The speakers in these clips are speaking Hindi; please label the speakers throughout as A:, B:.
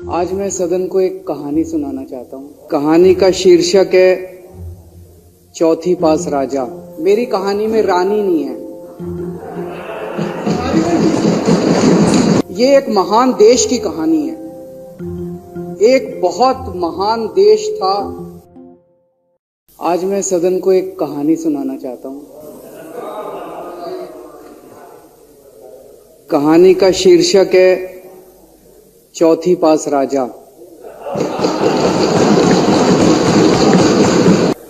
A: आज मैं सदन को एक कहानी सुनाना चाहता हूँ। कहानी का शीर्षक है चौथी पास राजा। मेरी कहानी में रानी नहीं है। ये एक महान देश की कहानी है। एक बहुत महान देश था। आज मैं सदन को एक कहानी सुनाना चाहता हूँ। कहानी का शीर्षक है चौथी पास राजा।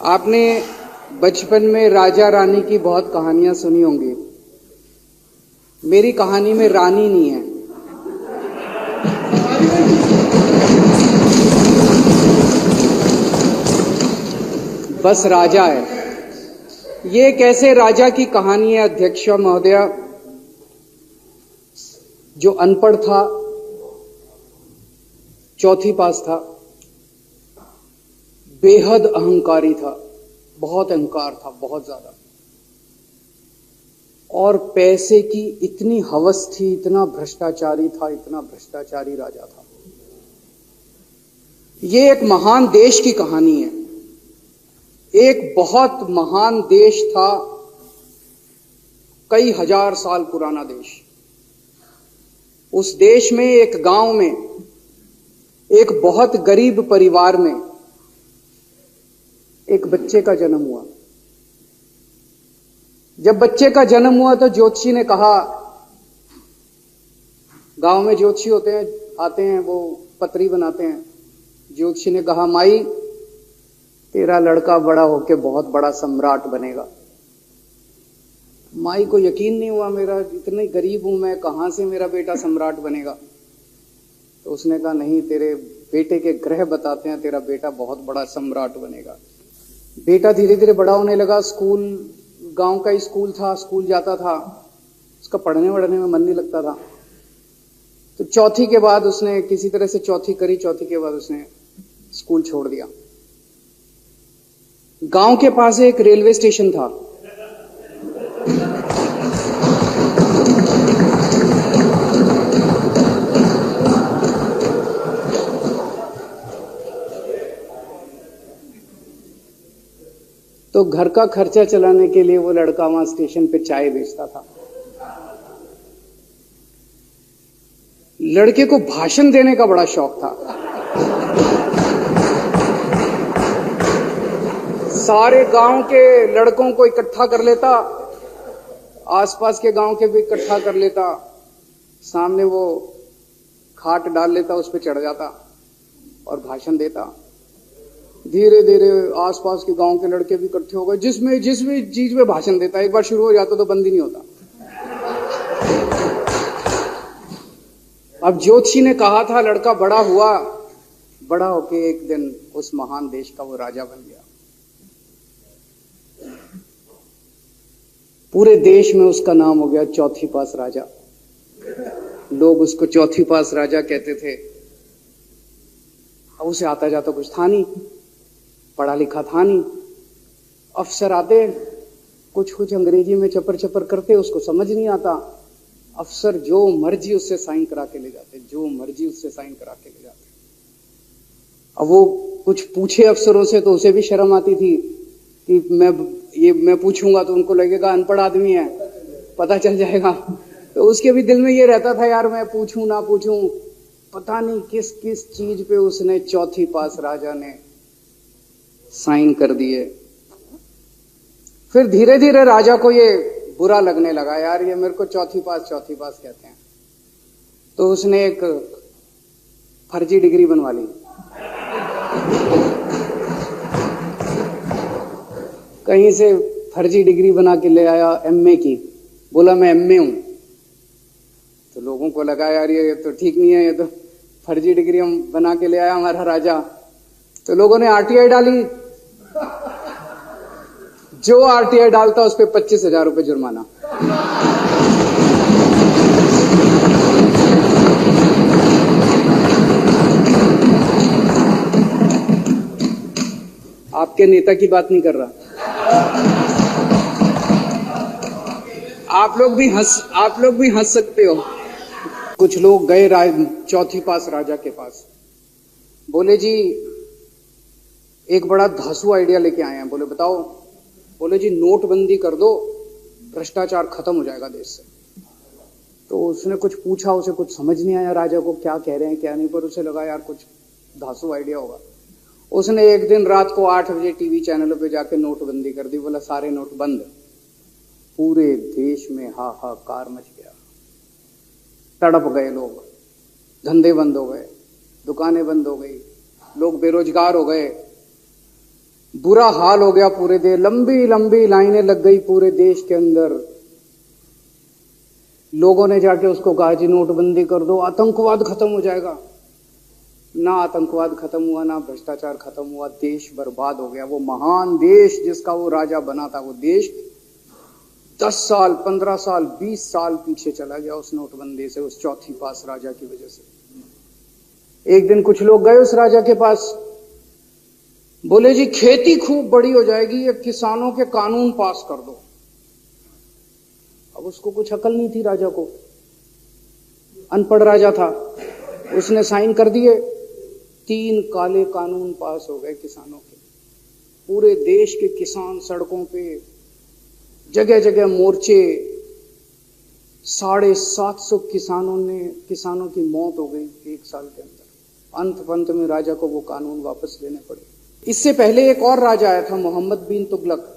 A: आपने बचपन में राजा रानी की बहुत कहानियां सुनी होंगी। मेरी कहानी में रानी नहीं है। बस राजा है। ये कैसे राजा की कहानी है अध्यक्ष महोदया, जो अनपढ़ था, चौथी पास था, बेहद अहंकारी था, बहुत अहंकार था, बहुत ज्यादा, और पैसे की इतनी हवस थी, इतना भ्रष्टाचारी था, इतना भ्रष्टाचारी राजा था। ये एक महान देश की कहानी है। एक बहुत महान देश था, कई हजार साल पुराना देश। उस देश में एक गांव में एक बहुत गरीब परिवार में एक बच्चे का जन्म हुआ। जब बच्चे का जन्म हुआ तो ज्योतिषी ने कहा, गांव में ज्योतिषी होते हैं, आते हैं, वो पत्री बनाते हैं। ज्योतिषी ने कहा, माई तेरा लड़का बड़ा होके बहुत बड़ा सम्राट बनेगा। माई को यकीन नहीं हुआ, मेरा इतने गरीब हूं मैं, कहां से मेरा बेटा सम्राट बनेगा। तो उसने कहा, नहीं, तेरे बेटे के ग्रह बताते हैं तेरा बेटा बहुत बड़ा सम्राट बनेगा। बेटा धीरे धीरे बड़ा होने लगा। स्कूल, गांव का ही स्कूल था, स्कूल जाता था। उसका पढ़ने वढ़ने में मन नहीं लगता था। तो चौथी के बाद उसने किसी तरह से चौथी करी। चौथी के बाद उसने स्कूल छोड़ दिया। गांव के पास एक रेलवे स्टेशन था। तो घर का खर्चा चलाने के लिए वो लड़का वहां स्टेशन पे चाय बेचता था। लड़के को भाषण देने का बड़ा शौक था। सारे गांव के लड़कों को इकट्ठा कर लेता, आसपास के गांव के भी इकट्ठा कर लेता, सामने वो खाट डाल लेता, उस पर चढ़ जाता और भाषण देता। धीरे धीरे आसपास के गांव के लड़के भी इकट्ठे हो गए। जिस भी चीज में भाषण देता, एक बार शुरू हो जाता तो बंद ही नहीं होता। अब ज्योतिषी ने कहा था, लड़का बड़ा हुआ, बड़ा होके एक दिन उस महान देश का वो राजा बन गया। पूरे देश में उसका नाम हो गया चौथी पास राजा। लोग उसको चौथी पास राजा कहते थे। अब उसे आता जाता कुछ था नहीं, पढ़ा लिखा था नहीं। अफसर आते, कुछ अंग्रेजी में चपर चपर करते, उसको समझ नहीं आता। अफसर जो मर्जी उससे साइन करा के ले जाते, जो मर्जी उससे साइन करा के ले जाते। अब वो कुछ पूछे अफसरों से तो उसे भी शर्म आती थी कि मैं पूछूंगा तो उनको लगेगा अनपढ़ आदमी है, पता चल जाएगा। तो उसके भी दिल में ये रहता था, यार मैं पूछूं ना पूछूं। पता नहीं किस किस चीज पे उसने चौथी पास राजा ने साइन कर दिए। फिर धीरे धीरे राजा को ये बुरा लगने लगा, यार ये मेरे को चौथी पास कहते हैं। तो उसने एक फर्जी डिग्री बनवा ली। कहीं से फर्जी डिग्री बना के ले आया, एमए की। बोला मैं एमए हूं। तो लोगों को लगा, यार ये तो ठीक नहीं है, ये तो फर्जी डिग्री हम बना के ले आया हमारा राजा। तो लोगों ने आरटीआई डाली। जो आरटीआई डालता उस पर 25,000 रुपए जुर्माना। आपके नेता की बात नहीं कर रहा। आप लोग भी हंस सकते हो। कुछ लोग गए चौथी पास राजा के पास। बोले जी एक बड़ा धांसू आइडिया लेके आए हैं। बोले बताओ। बोले जी नोटबंदी कर दो, भ्रष्टाचार खत्म हो जाएगा देश से। तो उसने कुछ पूछा, उसे कुछ समझ नहीं आया राजा को क्या कह रहे हैं क्या नहीं, पर उसे लगा यार कुछ धांसू आइडिया होगा। उसने एक दिन रात को 8 बजे टीवी चैनलों पे जाके नोटबंदी कर दी। बोला सारे नोट बंद। पूरे देश में हाहाकार मच गया, तड़प गए लोग, धंधे बंद हो गए, दुकानें बंद हो गई, लोग बेरोजगार हो गए, बुरा हाल हो गया पूरे देश। लंबी लंबी लाइनें लग गई पूरे देश के अंदर। लोगों ने जाके उसको कहा जी नोटबंदी कर दो, आतंकवाद खत्म हो जाएगा। ना आतंकवाद खत्म हुआ, ना भ्रष्टाचार खत्म हुआ, देश बर्बाद हो गया। वो महान देश जिसका वो राजा बना था, वो देश 10 साल 15 साल 20 साल पीछे चला गया उस नोटबंदी से, उस चौथी पास राजा की वजह से। एक दिन कुछ लोग गए उस राजा के पास, बोले जी खेती खूब बड़ी हो जाएगी, ये किसानों के कानून पास कर दो। अब उसको कुछ अकल नहीं थी राजा को, अनपढ़ राजा था। उसने साइन कर दिए, 3 काले कानून पास हो गए किसानों के। पूरे देश के किसान सड़कों पे, जगह जगह मोर्चे, 750 किसानों की मौत हो गई 1 साल के अंदर। अंत में राजा को वो कानून वापस लेने पड़े। इससे पहले एक और राजा आया था, मोहम्मद बिन तुगलक।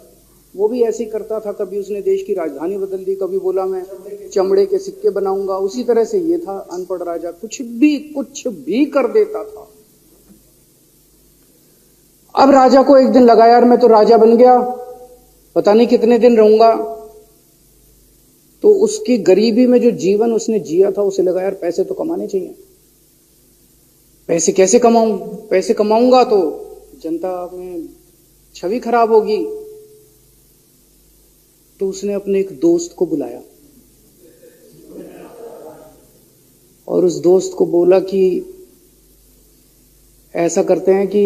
A: वो भी ऐसे ही करता था, कभी उसने देश की राजधानी बदल दी, कभी बोला मैं चमड़े के सिक्के बनाऊंगा। उसी तरह से ये था अनपढ़ राजा, कुछ भी कर देता था। अब राजा को एक दिन लगा यार मैं तो राजा बन गया, पता नहीं कितने दिन रहूंगा। तो उसकी गरीबी में जो जीवन उसने जिया था, उसे लगा यार पैसे तो कमाने चाहिए। पैसे कैसे कमाऊं? पैसे कमाऊंगा तो जनता में छवि खराब होगी। तो उसने अपने एक दोस्त को बुलाया और उस दोस्त को बोला कि ऐसा करते हैं कि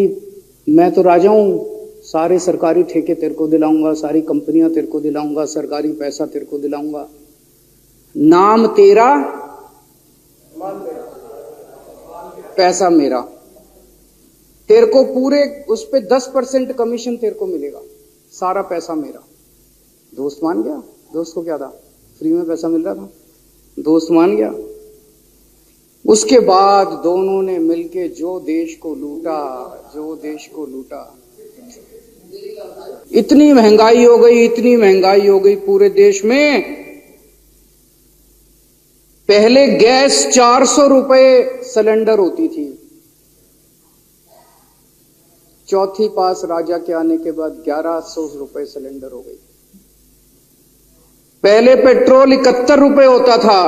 A: मैं तो राजा हूं, सारे सरकारी ठेके तेरे को दिलाऊंगा, सारी कंपनियां तेरे को दिलाऊंगा, सरकारी पैसा तेरे को दिलाऊंगा, नाम तेरा पैसा मेरा। तेरे को पूरे उस पे 10% कमीशन तेरे को मिलेगा, सारा पैसा मेरा। दोस्त मान गया। दोस्त को क्या था, फ्री में पैसा मिल रहा था, दोस्त मान गया। उसके बाद दोनों ने मिलके जो देश को लूटा। इतनी महंगाई हो गई पूरे देश में। पहले गैस 400 रुपए सिलेंडर होती थी, चौथी पास राजा के आने के बाद 1100 रुपए सिलेंडर हो गई। पहले पेट्रोल 71 रुपए होता था,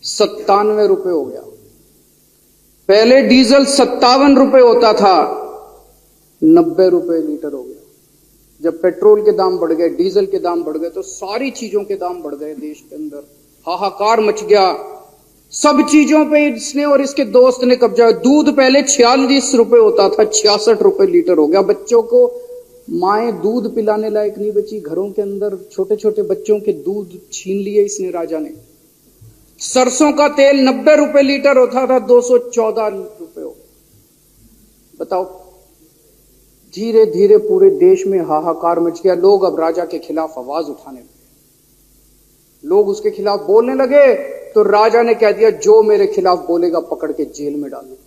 A: 97 रुपए हो गया। पहले डीजल 57 रुपए होता था, 90 रुपए लीटर हो गया। जब पेट्रोल के दाम बढ़ गए, डीजल के दाम बढ़ गए, तो सारी चीजों के दाम बढ़ गए देश के अंदर। हाहाकार मच गया। सब चीजों पे इसने और इसके दोस्त ने कब्जा। दूध पहले 46 रुपए होता था, 66 रुपए लीटर हो गया। बच्चों को माएं दूध पिलाने लायक नहीं बची, घरों के अंदर छोटे छोटे बच्चों के दूध छीन लिए इसने राजा ने। सरसों का तेल 90 रुपए लीटर होता था, 214 रुपए हो। बताओ, धीरे धीरे पूरे देश में हाहाकार मच गया। लोग अब राजा के खिलाफ आवाज उठाने लगे, लोग उसके खिलाफ बोलने लगे। तो राजा ने कह दिया जो मेरे खिलाफ बोलेगा पकड़ के जेल में डाल दो।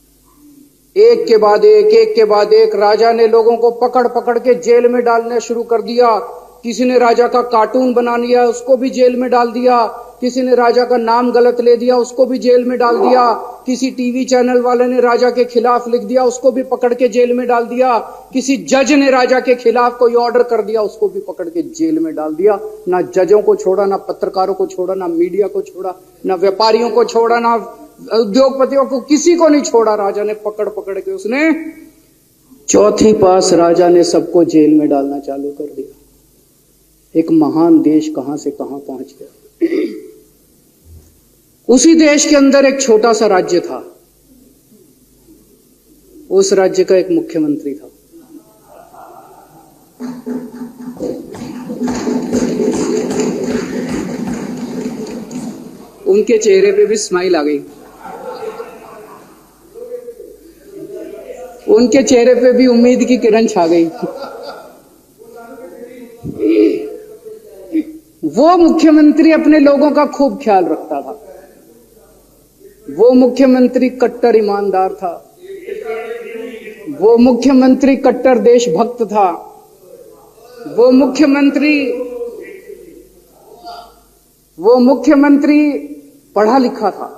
A: एक के बाद एक राजा ने लोगों को पकड़ पकड़ के जेल में डालना शुरू कर दिया। किसी ने राजा का कार्टून बना लिया, उसको भी जेल में डाल दिया। किसी ने राजा का नाम गलत ले दिया, उसको भी जेल में डाल दिया। किसी टीवी चैनल वाले ने राजा के खिलाफ लिख दिया, उसको भी पकड़ के जेल में डाल दिया। किसी जज ने राजा के खिलाफ कोई ऑर्डर कर दिया, उसको भी पकड़ के जेल में डाल दिया। ना जजों को छोड़ा, ना पत्रकारों को छोड़ा, ना मीडिया को छोड़ा, ना व्यापारियों को छोड़ा, ना उद्योगपतियों को, किसी को नहीं छोड़ा। राजा ने पकड़ पकड़ के उसने चौथी पास राजा ने सबको जेल में डालना चालू कर दिया। एक महान देश कहां से कहां पहुंच गया। उसी देश के अंदर एक छोटा सा राज्य था, उस राज्य का एक मुख्यमंत्री था। उनके चेहरे पे भी स्माइल आ गई। उनके चेहरे पे भी उम्मीद की किरण छा गई। वो मुख्यमंत्री अपने लोगों का खूब ख्याल रखता था। वो मुख्यमंत्री कट्टर ईमानदार था। वो मुख्यमंत्री कट्टर देशभक्त था। वो मुख्यमंत्री पढ़ा लिखा था।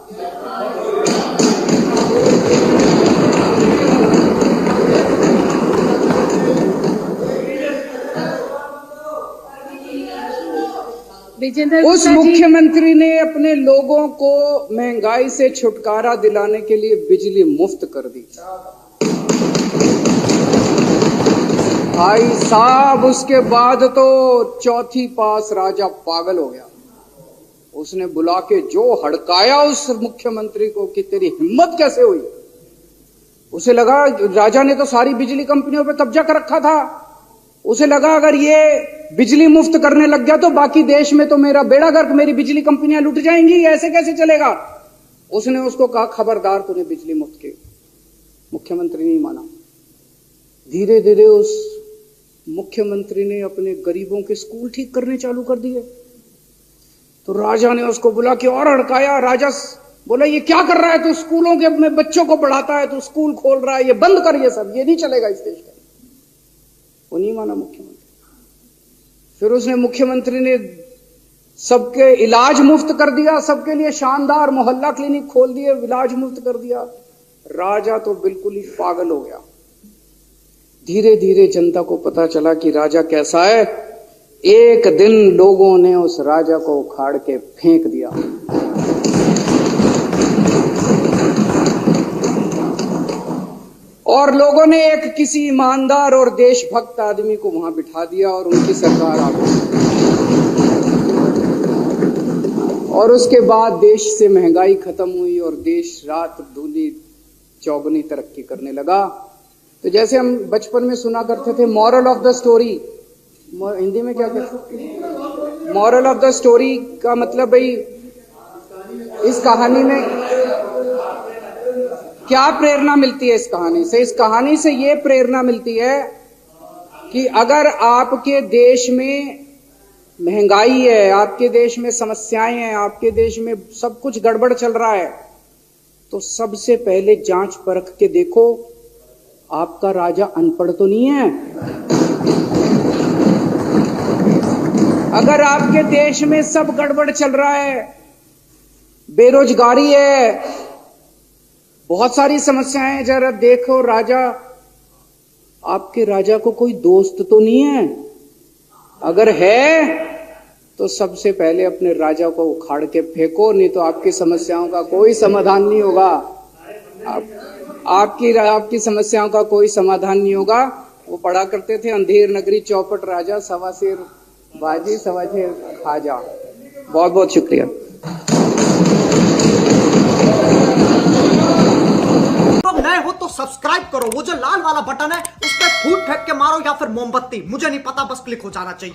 A: उस मुख्यमंत्री ने अपने लोगों को महंगाई से छुटकारा दिलाने के लिए बिजली मुफ्त कर दी। भाई साहब, उसके बाद तो चौथी पास राजा पागल हो गया। उसने बुला के जो हड़काया उस मुख्यमंत्री को कि तेरी हिम्मत कैसे हुई। उसे लगा राजा ने तो सारी बिजली कंपनियों पे कब्जा कर रखा था। उसे लगा अगर ये बिजली मुफ्त करने लग गया तो बाकी देश में तो मेरा बेड़ा गर्क, मेरी बिजली कंपनियां लुट जाएंगी, ऐसे कैसे चलेगा। उसने उसको कहा खबरदार, तूने बिजली मुफ्त की। मुख्यमंत्री नहीं माना। धीरे धीरे उस मुख्यमंत्री ने अपने गरीबों के स्कूल ठीक करने चालू कर दिए। तो राजा ने उसको बुला के और हड़काया। राजा बोला ये क्या कर रहा है तू, स्कूलों के में बच्चों को पढ़ाता है, तू स्कूल खोल रहा है, ये बंद कर, ये सब, ये नहीं चलेगा इस देश का। वो नहीं माना मुख्यमंत्री। फिर उसने मुख्यमंत्री ने सबके इलाज मुफ्त कर दिया, सबके लिए शानदार मोहल्ला क्लिनिक खोल दिए, इलाज मुफ्त कर दिया। राजा तो बिल्कुल ही पागल हो गया। धीरे धीरे जनता को पता चला कि राजा कैसा है। एक दिन लोगों ने उस राजा को उखाड़ के फेंक दिया। और लोगों ने एक किसी ईमानदार और देशभक्त आदमी को वहां बिठा दिया और उनकी सरकार आ गई। और उसके बाद देश से महंगाई खत्म हुई और देश रात दूनी चौगुनी तरक्की करने लगा। तो जैसे हम बचपन में सुना करते थे moral of the story, Hindi में क्या कहते, मॉरल ऑफ द स्टोरी का मतलब भाई इस कहानी में क्या प्रेरणा मिलती है। इस कहानी से ये प्रेरणा मिलती है कि अगर आपके देश में महंगाई है, आपके देश में समस्याएं हैं, आपके देश में सब कुछ गड़बड़ चल रहा है, तो सबसे पहले जांच परख के देखो आपका राजा अनपढ़ तो नहीं है। अगर आपके देश में सब गड़बड़ चल रहा है, बेरोजगारी है, बहुत सारी समस्याएं हैं, जरा देखो राजा, आपके राजा को कोई दोस्त तो नहीं है। अगर है तो सबसे पहले अपने राजा को उखाड़ के फेंको, नहीं तो आपकी समस्याओं का कोई समाधान नहीं होगा। आपकी समस्याओं का कोई समाधान नहीं होगा। वो पढ़ा करते थे अंधेर नगरी चौपट राजा, सवा शेर बाजी सवा शेर खाजा। बहुत बहुत शुक्रिया।
B: तो नए हो तो सब्सक्राइब करो, वो जो लाल वाला बटन है उस पर फूट फेंक के मारो या फिर मोमबत्ती, मुझे नहीं पता, बस क्लिक हो जाना चाहिए।